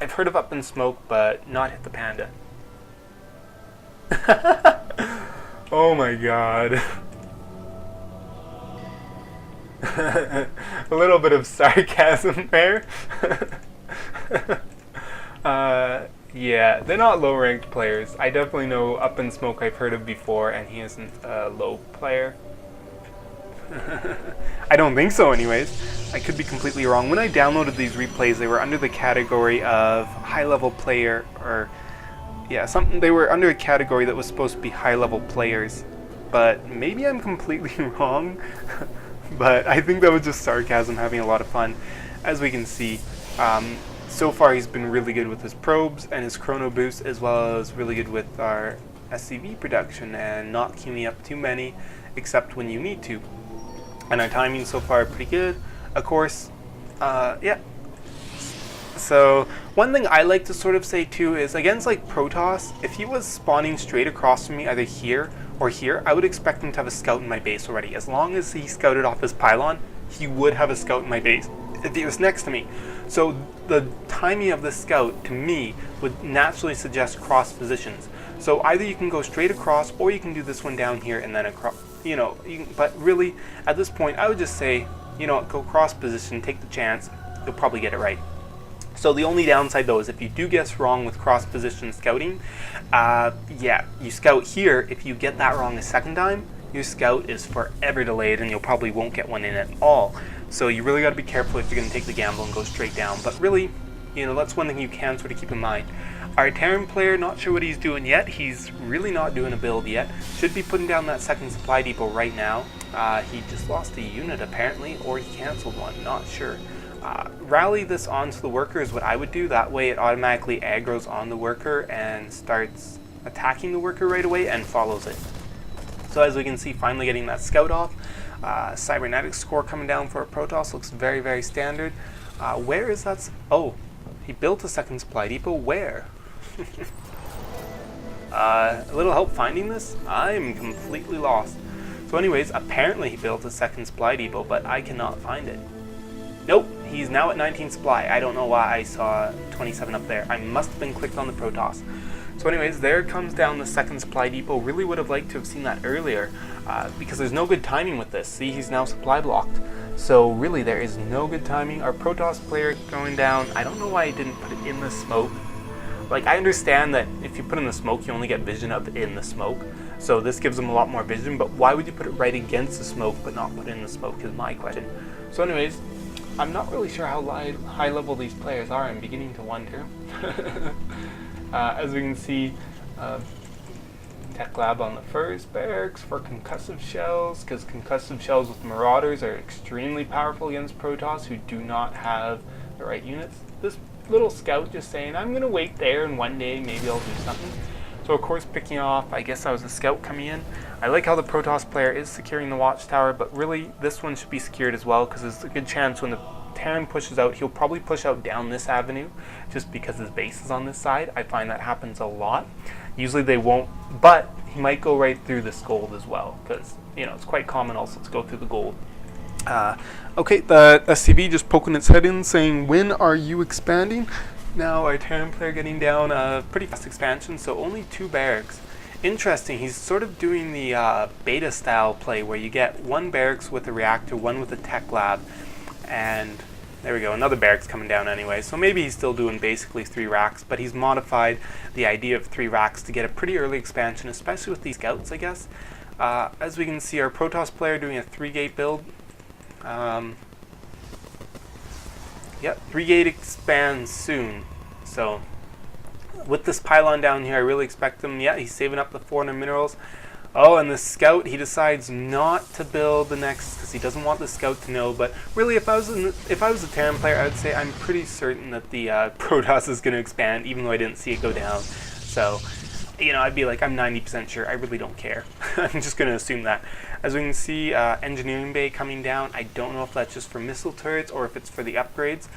I've heard of UpInSmoke, but not Hitthepanda. Oh my god. A little bit of sarcasm there. Yeah, they're not low-ranked players. I definitely know UpInSmoke I've heard of before, and he isn't a low player. I don't think so anyways. I could be completely wrong. When I downloaded these replays, they were under the category of high-level player, or yeah, something. They were under a category that was supposed to be high-level players, but maybe I'm completely wrong. But I think that was just sarcasm, having a lot of fun. As we can see, so far he's been really good with his probes and his chrono boost, as well as really good with our SCV production and not queuing up too many, except when you need to. And our timing so far pretty good. Of course, yeah. So one thing I like to sort of say too is, against like Protoss, if he was spawning straight across from me, either here or here, I would expect him to have a scout in my base already. As long as he scouted off his pylon, he would have a scout in my base if he was next to me. So the timing of the scout, to me, would naturally suggest cross positions. So either you can go straight across, or you can do this one down here and then across. You know, but really, at this point, I would just say, you know, go cross position, take the chance, you'll probably get it right. So the only downside though is if you do guess wrong with cross position scouting, yeah, you scout here. If you get that wrong a second time, your scout is forever delayed and you'll probably won't get one in at all. So you really got to be careful if you're going to take the gamble and go straight down. But really, you know, that's one thing you can sort of keep in mind. Our Terran player, not sure what he's doing yet. He's really not doing a build yet. Should be putting down that second supply depot right now. He just lost a unit apparently, or he cancelled one, not sure. Rally this onto the worker is what I would do. That way it automatically aggroes on the worker and starts attacking the worker right away and follows it. So as we can see, finally getting that scout off. Cybernetic score coming down for a Protoss looks very, very standard. Where is that? Oh, he built a second supply depot. Where? A little help finding this? I'm completely lost. So anyways, apparently he built a second supply depot, but I cannot find it. Nope, he's now at 19 supply. I don't know why I saw 27 up there. I must have been clicked on the Protoss. So anyways, there comes down the second supply depot. Really would have liked to have seen that earlier, because there's no good timing with this. See, he's now supply blocked. So really, there is no good timing. Our Protoss player going down. I don't know why he didn't put it in the smoke. Like, I understand that if you put in the smoke, you only get vision of in the smoke. So this gives him a lot more vision, but why would you put it right against the smoke but not put it in the smoke is my question. So anyways, I'm not really sure how high level these players are. I'm beginning to wonder. As we can see, Tech Lab on the first barracks for concussive shells, because concussive shells with Marauders are extremely powerful against Protoss who do not have the right units. This little scout just saying, I'm going to wait there and one day maybe I'll do something. So of course picking off, I guess that was a scout coming in. I like how the Protoss player is securing the watchtower, but really this one should be secured as well, because there's a good chance when the Terran pushes out, he'll probably push out down this avenue just because his base is on this side. I find that happens a lot. Usually they won't, but he might go right through this gold as well, because, you know, it's quite common also to go through the gold. Okay, the SCV just poking its head in saying, when are you expanding? Now our Terran player getting down a pretty fast expansion, so only 2 barracks. Interesting, he's sort of doing the beta style play where you get 1 barracks with a reactor, 1 with a tech lab, and there we go, another barracks coming down anyway. So maybe he's still doing basically 3 racks, but he's modified the idea of 3 racks to get a pretty early expansion, especially with these scouts, I guess. As we can see, our Protoss player doing a 3-gate build. Yep, 3-gate expands soon. So with this pylon down here, I really expect him. Yeah, he's saving up the 400 minerals. Oh, and the scout, he decides not to build the next because he doesn't want the scout to know. But really, if I was a Terran player, I would say I'm pretty certain that the Protoss is going to expand, even though I didn't see it go down. So, you know, I'd be like, I'm 90% sure. I really don't care. I'm just going to assume that. As we can see, engineering bay coming down. I don't know if that's just for missile turrets or if it's for the upgrades.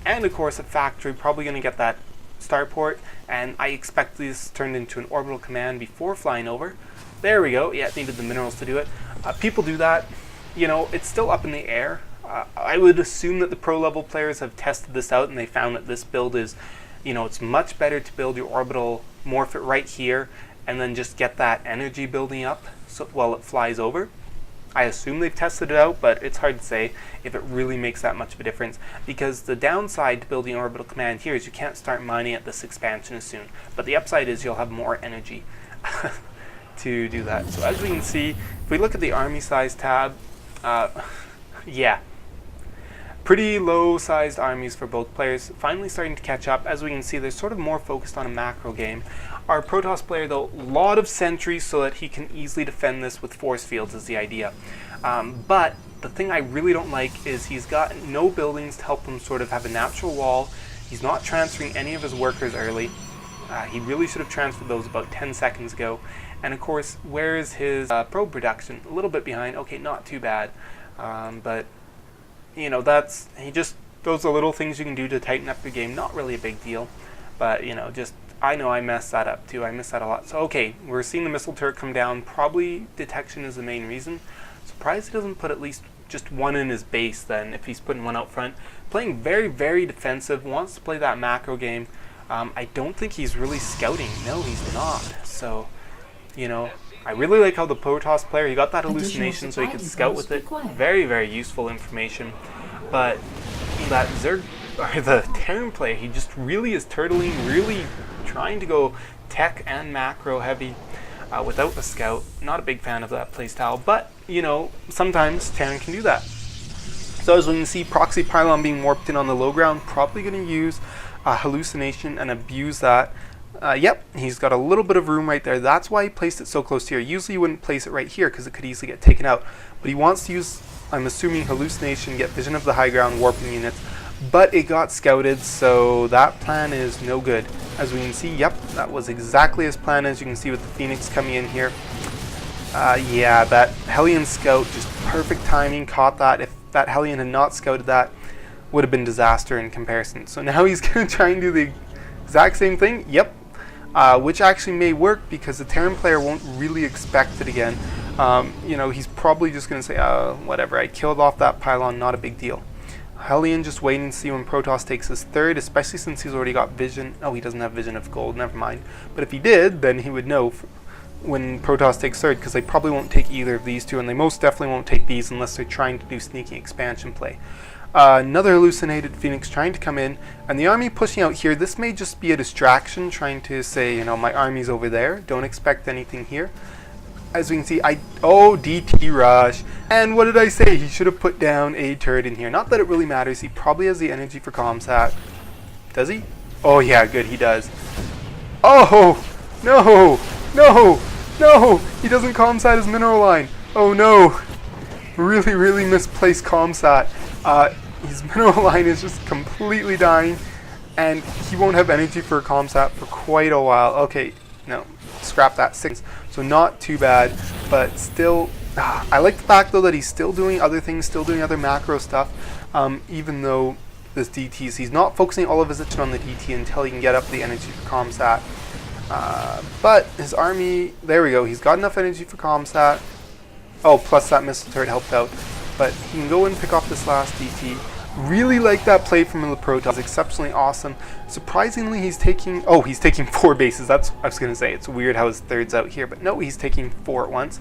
And of course, a factory, probably going to get that starport. And I expect this turned into an orbital command before flying over. There we go. Yeah, it needed the minerals to do it. People do that. You know, it's still up in the air. I would assume that the pro level players have tested this out and they found that this build is You know, it's much better to build your orbital, morph it right here, and then just get that energy building up so while it flies over. I assume they've tested it out, but it's hard to say if it really makes that much of a difference, because the downside to building orbital command here is you can't start mining at this expansion as soon, but the upside is you'll have more energy to do that. So as we can see, if we look at the army size tab, yeah, pretty low sized armies for both players, finally starting to catch up. As we can see, they're sort of more focused on a macro game. Our Protoss player, though, a lot of sentries so that he can easily defend this with force fields is the idea. But the thing I really don't like is he's got no buildings to help him sort of have a natural wall. He's not transferring any of his workers early. He really should have transferred those about 10 seconds ago. And of course, where is his probe production? A little bit behind. Okay, not too bad. But, you know, those are little things you can do to tighten up your game. Not really a big deal. But, you know, I know I messed that up too. I missed that a lot. So, okay, we're seeing the missile turret come down. Probably detection is the main reason. Surprised he doesn't put at least just one in his base then, if he's putting one out front. Playing very, very defensive. Wants to play that macro game. I don't think he's really scouting. No, he's not. So, you know, I really like how the Protoss player, he got that hallucination so he could scout with it. Very, very useful information. But that Zerg, or the Terran player, he just really is turtling, really trying to go tech and macro heavy without the scout. Not a big fan of that playstyle, but, you know, sometimes Terran can do that. So as we can see, proxy pylon being warped in on the low ground, probably going to use hallucination and abuse that. Yep, he's got a little bit of room right there. That's why he placed it so close here. Usually you wouldn't place it right here because it could easily get taken out. But he wants to use, I'm assuming, hallucination, get vision of the high ground, warping units. But it got scouted, so that plan is no good. As we can see, yep, that was exactly his plan, as you can see with the Phoenix coming in here. Yeah, that Hellion scout, just perfect timing, caught that. If that Hellion had not scouted that, would have been disaster in comparison. So now he's going to try and do the exact same thing. Yep. Which actually may work because the Terran player won't really expect it again. You know, he's probably just going to say, whatever, I killed off that pylon, not a big deal. Hellion just waiting to see when Protoss takes his third, especially since he's already got vision. Oh, he doesn't have vision of gold, never mind. But if he did, then he would know when Protoss takes third, because they probably won't take either of these two, and they most definitely won't take these unless they're trying to do sneaky expansion play. Another hallucinated Phoenix trying to come in, and the army pushing out here. This may just be a distraction, trying to say, you know, my army's over there, don't expect anything here. As we can see, DT rush, and what did I say? He should have put down a turret in here. Not that it really matters, he probably has the energy for comsat. Does he? Oh yeah, good, he does. Oh, no, no, no, he doesn't comsat his mineral line. Oh no, really, really misplaced comsat. His mineral line is just completely dying, and he won't have energy for a comsat for quite a while. Okay, no, scrap that. 6, so not too bad, but still, I like the fact though that he's still doing other things, still doing other macro stuff, even though this DTs, he's not focusing all of his attention on the DT until he can get up the energy for comsat. But his army, there we go, he's got enough energy for comsat. Oh, plus that missile turret helped out. But he can go and pick off this last DT. Really like that play from the Protoss. Exceptionally awesome. Surprisingly, he's taking 4 bases. That's what I was going to say. It's weird how his third's out here, but no, he's taking 4 at once.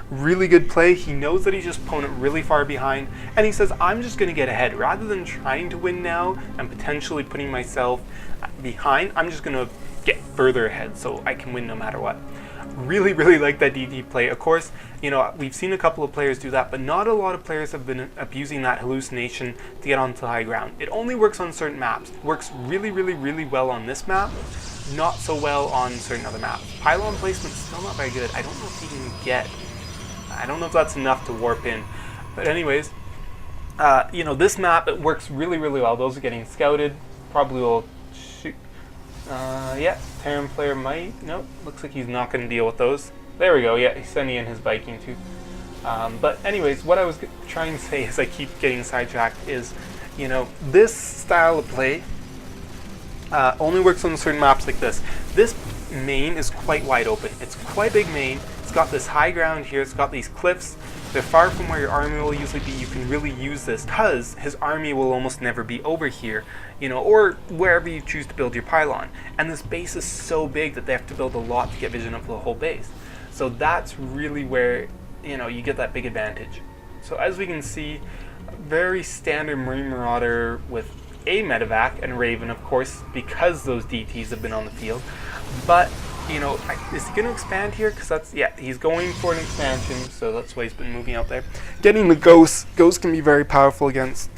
Really good play. He knows that he's just opponent really far behind, and he says, I'm just going to get ahead. Rather than trying to win now and potentially putting myself behind, I'm just going to get further ahead so I can win no matter what. Really, really like that DT play. Of course, you know, we've seen a couple of players do that, but not a lot of players have been abusing that hallucination to get onto the high ground. It only works on certain maps. It works really, really, really well on this map, not so well on certain other maps. Pylon placement's still not very good. I don't know if he can get, I don't know if that's enough to warp in. But anyways, you know, this map, it works really, really well. Those are getting scouted. Probably will shoot. Yeah, Terran player might. Nope, looks like he's not going to deal with those. There we go. Yeah, he's sending in his Viking too. But anyways, what I was trying to say as I keep getting sidetracked is, you know, this style of play only works on certain maps like this. This main is quite wide open. It's quite a big main. It's got this high ground here. It's got these cliffs. they're far from where your army will usually be. You can really use this because his army will almost never be over here, you know, or wherever you choose to build your pylon. And this base is so big that they have to build a lot to get vision of the whole base. So that's really where, you know, you get that big advantage. So as we can see, very standard Marine Marauder with a medevac and Raven, of course, because those DTs have been on the field. But you know, is he going to expand here? Because that's, yeah, he's going for an expansion, so that's why he's been moving out there. Getting the ghosts can be very powerful against,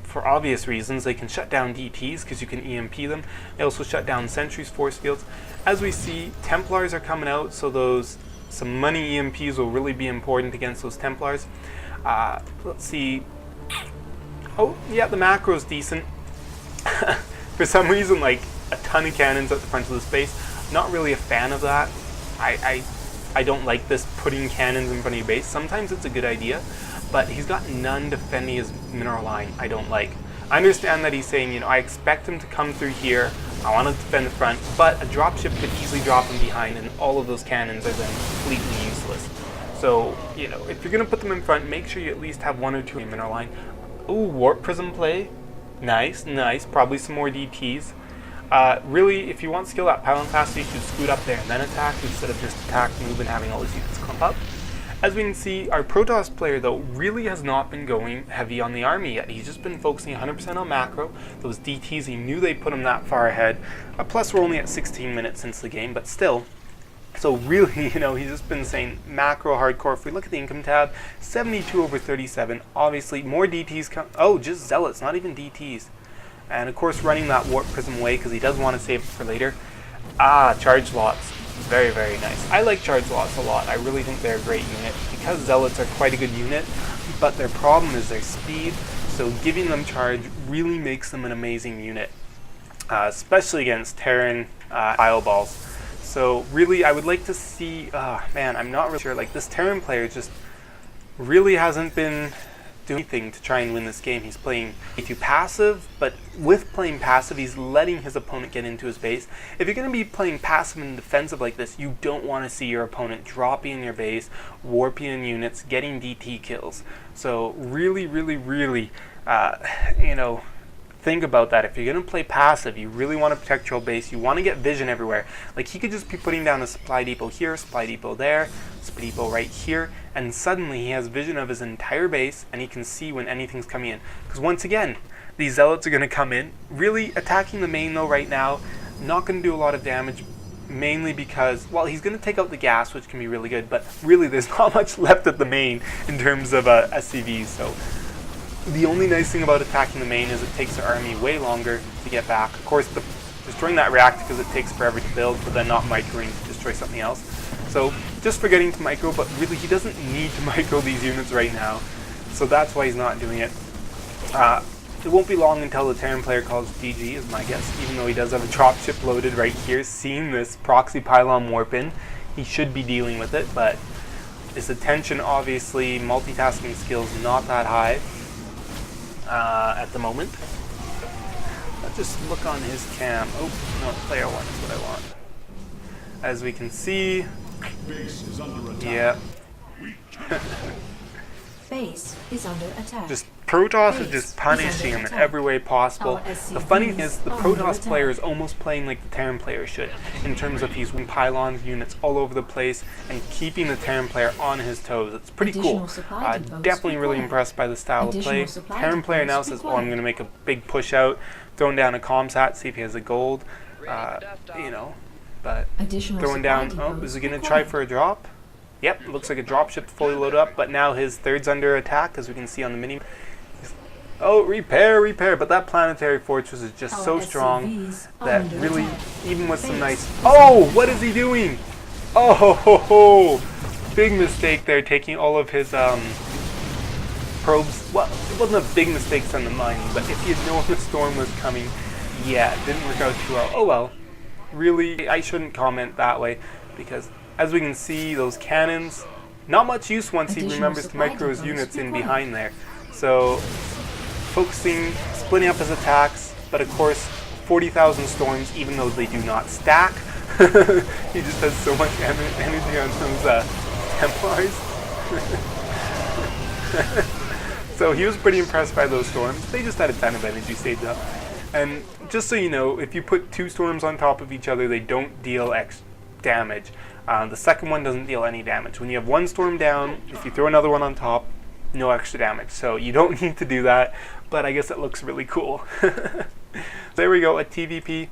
for obvious reasons. They can shut down DTs because you can EMP them. They also shut down sentries, force fields. As we see, Templars are coming out, so some money EMPs will really be important against those Templars. Let's see. Oh, yeah, the macro is decent. For some reason, like, a ton of cannons at the front of this base. Not really a fan of that. I don't like this, putting cannons in front of your base. Sometimes it's a good idea, but he's got none defending his mineral line. I don't like. I understand that he's saying, you know, I expect him to come through here. I want to defend the front, but a dropship could easily drop him behind, and all of those cannons are then completely useless. So, you know, if you're going to put them in front, make sure you at least have one or two in mineral line. Ooh, warp prism play. Nice, nice. Probably some more DTs. Really, if you want to skill that pylon faster, you should scoot up there and then attack instead of just attack, move, and having all these units clump up. As we can see, our Protoss player, though, really has not been going heavy on the army yet. He's just been focusing 100% on macro. Those DTs, he knew they put him that far ahead. Plus, we're only at 16 minutes since the game, but still. So really, you know, he's just been saying macro hardcore. If we look at the income tab, 72 over 37. Obviously, more DTs come. Oh, just zealots, not even DTs. And of course, running that warp prism away because he does want to save it for later. Charge lots. Very, very nice. I like charge lots a lot. I really think they're a great unit because zealots are quite a good unit, but their problem is their speed. So giving them charge really makes them an amazing unit, especially against Terran pile balls. So really, I would like to see. Man, I'm not really sure. Like, this Terran player just really hasn't been doing anything to try and win this game. He's playing way too passive, but with playing passive, he's letting his opponent get into his base. If you're going to be playing passive and defensive like this, you don't want to see your opponent dropping in your base, warping in units, getting DT kills. So really, really, really, you know, think about that. If you're going to play passive, you really want to protect your base. You want to get vision everywhere. Like, he could just be putting down a supply depot here, supply depot there, supply depot right here, and suddenly he has vision of his entire base, and he can see when anything's coming in. Because once again, these zealots are going to come in. Really attacking the main, though, right now, not going to do a lot of damage, mainly because, well, he's going to take out the gas, which can be really good, but really there's not much left at the main in terms of SCVs, so the only nice thing about attacking the main is it takes the army way longer to get back. Of course, destroying that reactor because it takes forever to build, but then not microing to destroy something else. So just forgetting to micro, but really he doesn't need to micro these units right now. So that's why he's not doing it. It won't be long until the Terran player calls GG, is my guess, even though he does have a dropship loaded right here. Seeing this proxy pylon warp in, he should be dealing with it, but his attention, obviously, multitasking skills not that high. At the moment. Let's just look on his cam. Oh, no, player 1 is what I want. As we can see, base is under attack. Yeah. Base is under attack. Just Protoss is just punishing him in every way possible. The funny thing is, the Protoss player is almost playing like the Terran player should, in terms of he's winning pylons, units all over the place, and keeping the Terran player on his toes. It's pretty cool. Definitely really impressed by the style of play. Terran player now says, oh, I'm going to make a big push out, throwing down a comms hat, see if he has a gold, you know, but throwing down, oh, is he going to try for a drop? Yep, looks like a dropship fully loaded up, but now his third's under attack, as we can see on the mini. Oh, repair, but that planetary fortress is just so strong that really, even with some nice... Oh, what is he doing? Oh, ho, ho, ho. Big mistake there, taking all of his probes. Well, it wasn't a big mistake on the mining, but if he had known the storm was coming, yeah, it didn't work out too well. Oh well, really, I shouldn't comment that way, because as we can see, those cannons, not much use once he remembers to micro his units in behind there. So, focusing, splitting up his attacks, but of course, 40,000 storms, even though they do not stack. He just has so much energy on those Templars. So he was pretty impressed by those storms. They just had a ton of energy saved up. And just so you know, if you put 2 storms on top of each other, they don't deal X damage. The second one doesn't deal any damage. When you have 1 storm down, if you throw another one on top, no extra damage. So you don't need to do that, but I guess it looks really cool. There we go, a TVP.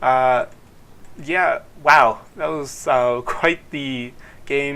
Yeah, wow, that was quite the game.